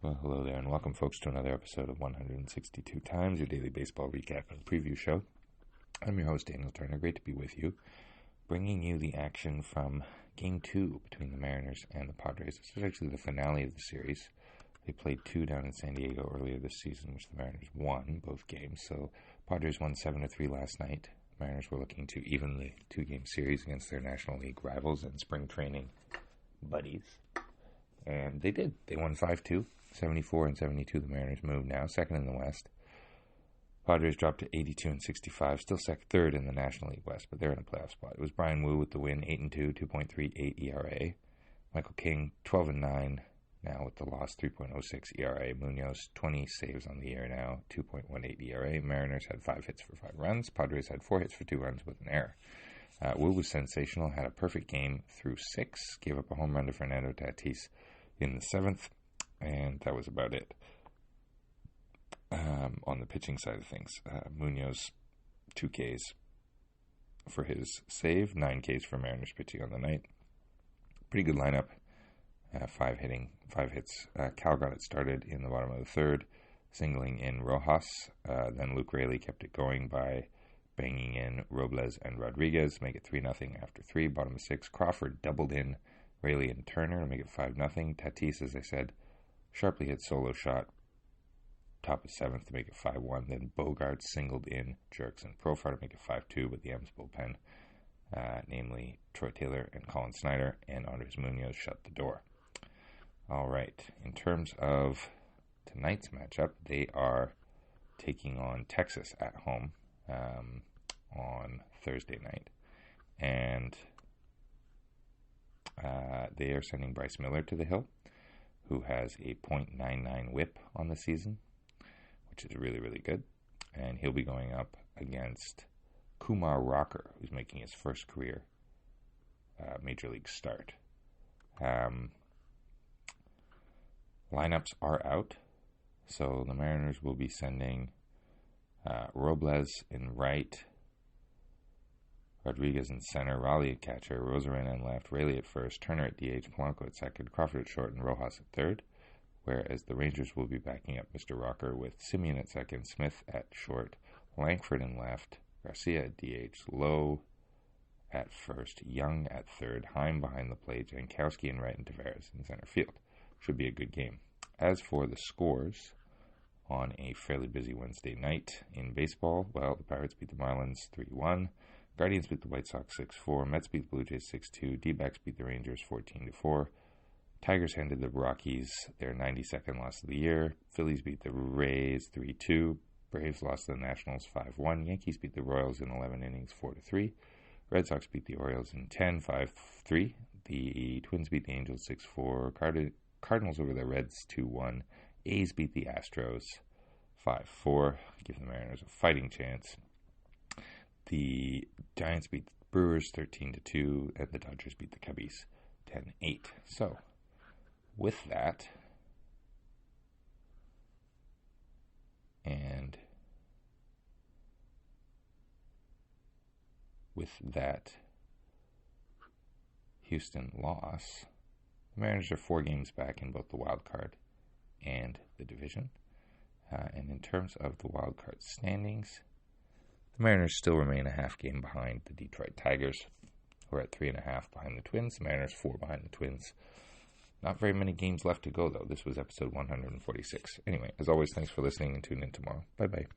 Well, hello there, and welcome, folks, to another episode of 162 Times, your daily baseball recap and preview show. I'm your host, Daniel Turner. Great to be with you, bringing you the action from Game 2 between the Mariners and the Padres. This was actually the finale of the series. They played 2 down in San Diego earlier this season, which the Mariners won both games. So Padres won 7-3 last night. Mariners were looking to even the 2-game series against their National League rivals and spring training buddies. And they did. They won 5-2. 74-72, the Mariners move now, second in the West. Padres dropped to 82-65, still third in the National League West, but they're in a playoff spot. It was Brian Wu with the win, 8-2, 2.38 ERA. Michael King, 12-9, now with the loss, 3.06 ERA. Munoz, 20 saves on the year now, 2.18 ERA. Mariners had 5 hits for 5 runs. Padres had 4 hits for 2 runs with an error. Wu was sensational, had a perfect game through 6, gave up a home run to Fernando Tatis in the 7th. And that was about it. On the pitching side of things, Munoz, 2 Ks for his save, 9 Ks for Mariners pitching on the night. Pretty good lineup, 5 hits. Cal got it started in the bottom of the 3rd, singling in Rojas. Then Luke Raley kept it going by banging in Robles and Rodriguez, make it 3-0 after 3. Bottom of 6, Crawford doubled in Raley and Turner to make it 5-0. Tatis, as I said, sharply hit solo shot, top of 7th to make it 5-1. Then Bogart singled in Jerks and Profar to make it 5-2, but the M's bullpen, namely Troy Taylor and Colin Snyder and Andres Munoz, shut the door. All right, in terms of tonight's matchup, they are taking on Texas at home on Thursday night, and they are sending Bryce Miller to the hill, who has a .99 whip on the season, which is really, really good. And he'll be going up against Kumar Rocker, who's making his first career Major League start. Lineups are out, so the Mariners will be sending Robles in right, Rodriguez in center, Raleigh at catcher, Rosarena in left, Raley at first, Turner at DH, Polanco at second, Crawford at short, and Rojas at third. Whereas the Rangers will be backing up Mr. Rocker with Simeon at second, Smith at short, Langford in left, Garcia at DH, Lowe at first, Young at third, Heim behind the plate, Jankowski in right, and Tavares in center field. Should be a good game. As for the scores on a fairly busy Wednesday night in baseball, well, the Pirates beat the Marlins 3-1. Guardians beat the White Sox 6-4. Mets beat the Blue Jays 6-2. D-backs beat the Rangers 14-4. Tigers handed the Rockies their 92nd loss of the year. Phillies beat the Rays 3-2. Braves lost to the Nationals 5-1. Yankees beat the Royals in 11 innings 4-3. Red Sox beat the Orioles in 10 5-3. The Twins beat the Angels 6-4. Cardinals over the Reds 2-1. A's beat the Astros 5-4. Give the Mariners a fighting chance. The Giants beat the Brewers 13-2, and the Dodgers beat the Cubbies 10-8. So, with that, and with that Houston loss, the Mariners are 4 games back in both the wild card and the division. And in terms of the wild card standings, the Mariners still remain a half game behind the Detroit Tigers, who are at 3.5 behind the Twins. The Mariners 4 behind the Twins. Not very many games left to go, though. This was episode 146. Anyway, as always, thanks for listening and tune in tomorrow. Bye-bye.